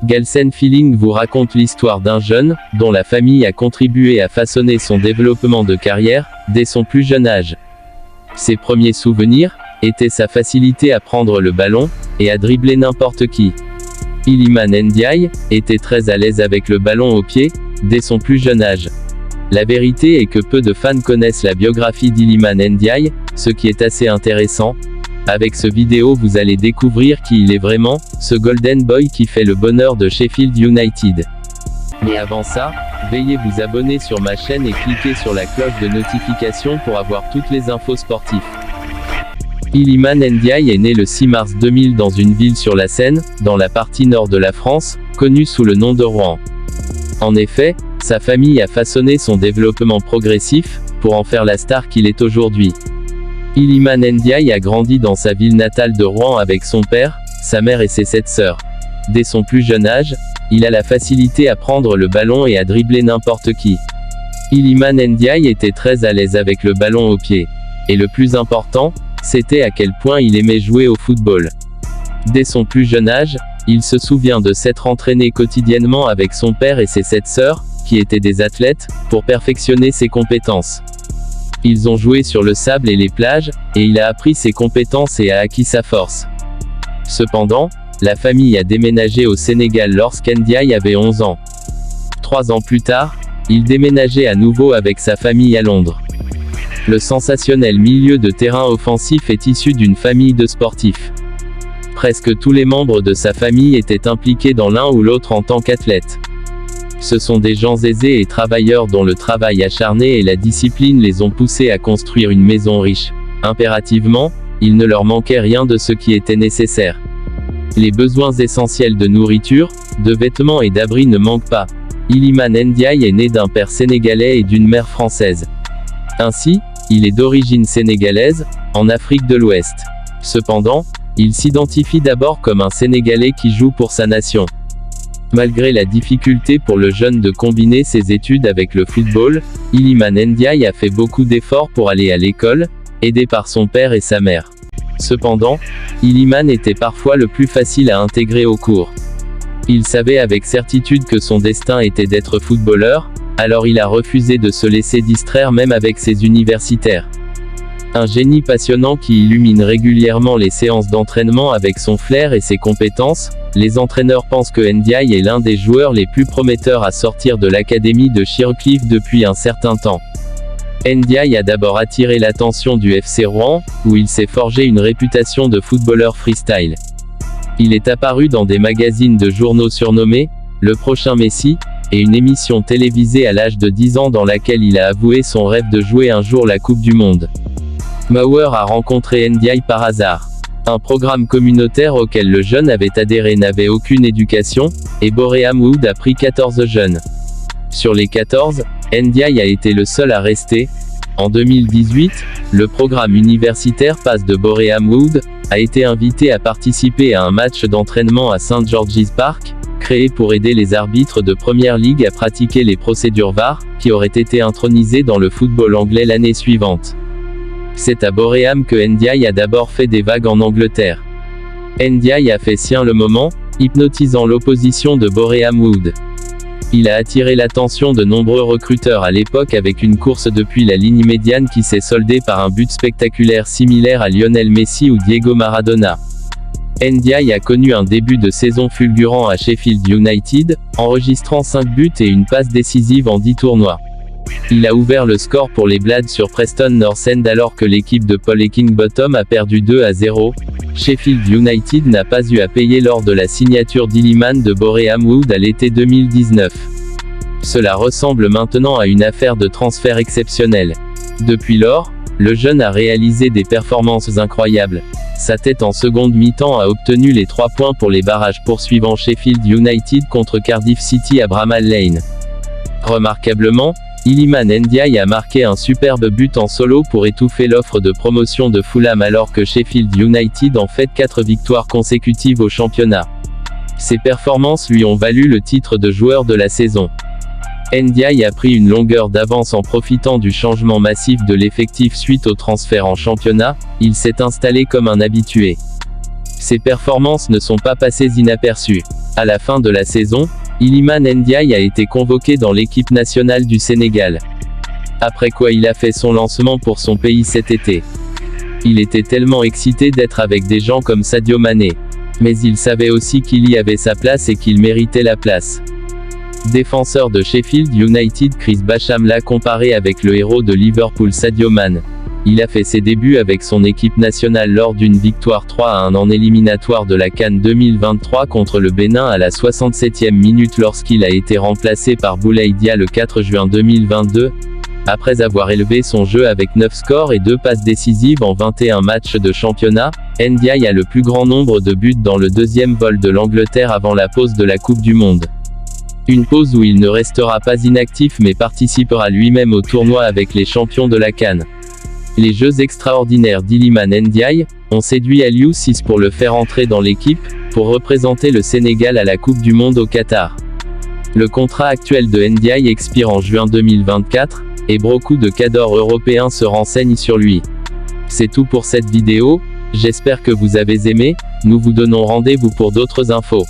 Galsen Feeling vous raconte l'histoire d'un jeune, dont la famille a contribué à façonner son développement de carrière, dès son plus jeune âge. Ses premiers souvenirs étaient sa facilité à prendre le ballon, et à dribbler n'importe qui. Iliman Ndiaye était très à l'aise avec le ballon au pied, dès son plus jeune âge. La vérité est que peu de fans connaissent la biographie d'Iliman Ndiaye, ce qui est assez intéressant. Avec ce vidéo vous allez découvrir qui il est vraiment, ce Golden Boy qui fait le bonheur de Sheffield United. Mais avant ça, veuillez vous abonner sur ma chaîne et cliquer sur la cloche de notification pour avoir toutes les infos sportives. Iliman Ndiaye est né le 6 mars 2000 dans une ville sur la Seine, dans la partie nord de la France, connue sous le nom de Rouen. En effet, sa famille a façonné son développement progressif, pour en faire la star qu'il est aujourd'hui. Iliman Ndiaye a grandi dans sa ville natale de Rouen avec son père, sa mère et ses 7 sœurs. Dès son plus jeune âge, il a la facilité à prendre le ballon et à dribbler n'importe qui. Iliman Ndiaye était très à l'aise avec le ballon au pied. Et le plus important, c'était à quel point il aimait jouer au football. Dès son plus jeune âge, il se souvient de s'être entraîné quotidiennement avec son père et ses 7 sœurs, qui étaient des athlètes, pour perfectionner ses compétences. Ils ont joué sur le sable et les plages, et il a appris ses compétences et a acquis sa force. Cependant, la famille a déménagé au Sénégal lorsqu'Ndiaye avait 11 ans. 3 ans plus tard, il déménageait à nouveau avec sa famille à Londres. Le sensationnel milieu de terrain offensif est issu d'une famille de sportifs. Presque tous les membres de sa famille étaient impliqués dans l'un ou l'autre en tant qu'athlètes. Ce sont des gens aisés et travailleurs dont le travail acharné et la discipline les ont poussés à construire une maison riche. Impérativement, il ne leur manquait rien de ce qui était nécessaire. Les besoins essentiels de nourriture, de vêtements et d'abri ne manquent pas. Iliman Ndiaye est né d'un père sénégalais et d'une mère française. Ainsi, il est d'origine sénégalaise, en Afrique de l'Ouest. Cependant, il s'identifie d'abord comme un Sénégalais qui joue pour sa nation. Malgré la difficulté pour le jeune de combiner ses études avec le football, Iliman Ndiaye a fait beaucoup d'efforts pour aller à l'école, aidé par son père et sa mère. Cependant, Iliman était parfois le plus facile à intégrer au cours. Il savait avec certitude que son destin était d'être footballeur, alors il a refusé de se laisser distraire même avec ses universitaires. Un génie passionnant qui illumine régulièrement les séances d'entraînement avec son flair et ses compétences, les entraîneurs pensent que Ndiaye est l'un des joueurs les plus prometteurs à sortir de l'académie de Shircliffe depuis un certain temps. Ndiaye a d'abord attiré l'attention du FC Rouen, où il s'est forgé une réputation de footballeur freestyle. Il est apparu dans des magazines de journaux surnommés « Le prochain Messi », et une émission télévisée à l'âge de 10 ans dans laquelle il a avoué son rêve de jouer un jour la Coupe du Monde. Mauer a rencontré Ndiaye par hasard. Un programme communautaire auquel le jeune avait adhéré n'avait aucune éducation, et Boréam Wood a pris 14 jeunes. Sur les 14, Ndiaye a été le seul à rester. En 2018, le programme universitaire PAS de Boréam Wood a été invité à participer à un match d'entraînement à St. George's Park, créé pour aider les arbitres de Première Ligue à pratiquer les procédures VAR, qui auraient été intronisées dans le football anglais l'année suivante. C'est à Boréam que Ndiaye a d'abord fait des vagues en Angleterre. Ndiaye a fait sien le moment, hypnotisant l'opposition de Boréam Wood. Il a attiré l'attention de nombreux recruteurs à l'époque avec une course depuis la ligne médiane qui s'est soldée par un but spectaculaire similaire à Lionel Messi ou Diego Maradona. Ndiaye a connu un début de saison fulgurant à Sheffield United, enregistrant 5 buts et une passe décisive en 10 tournois. Il a ouvert le score pour les Blades sur Preston North End alors que l'équipe de Paul Heckingbottom a perdu 2-0. Sheffield United n'a pas eu à payer lors de la signature d'Iliman de Boréam Wood à l'été 2019. Cela ressemble maintenant à une affaire de transfert exceptionnel. Depuis lors, le jeune a réalisé des performances incroyables. Sa tête en seconde mi-temps a obtenu les 3 points pour les barrages poursuivant Sheffield United contre Cardiff City à Bramall Lane. Remarquablement, Iliman Ndiaye a marqué un superbe but en solo pour étouffer l'offre de promotion de Fulham alors que Sheffield United en fête 4 victoires consécutives au championnat. Ses performances lui ont valu le titre de joueur de la saison. Ndiaye a pris une longueur d'avance en profitant du changement massif de l'effectif suite au transfert en championnat, il s'est installé comme un habitué. Ses performances ne sont pas passées inaperçues. À la fin de la saison, Iliman Ndiaye a été convoqué dans l'équipe nationale du Sénégal. Après quoi il a fait son lancement pour son pays cet été. Il était tellement excité d'être avec des gens comme Sadio Mané. Mais il savait aussi qu'il y avait sa place et qu'il méritait la place. Défenseur de Sheffield United, Chris Basham l'a comparé avec le héros de Liverpool Sadio Mané. Il a fait ses débuts avec son équipe nationale lors d'une victoire 3-1 en éliminatoire de la CAN 2023 contre le Bénin à la 67e minute lorsqu'il a été remplacé par Boulaye Dia le 4 juin 2022. Après avoir élevé son jeu avec 9 scores et 2 passes décisives en 21 matchs de championnat, Ndiaye a le plus grand nombre de buts dans le deuxième vol de l'Angleterre avant la pause de la Coupe du Monde. Une pause où il ne restera pas inactif mais participera lui-même au tournoi avec les champions de la CAN. Les jeux extraordinaires d'Iliman Ndiaye ont séduit Aliou Cissé pour le faire entrer dans l'équipe, pour représenter le Sénégal à la Coupe du Monde au Qatar. Le contrat actuel de Ndiaye expire en juin 2024, et beaucoup de cadors européens se renseignent sur lui. C'est tout pour cette vidéo, j'espère que vous avez aimé, nous vous donnons rendez-vous pour d'autres infos.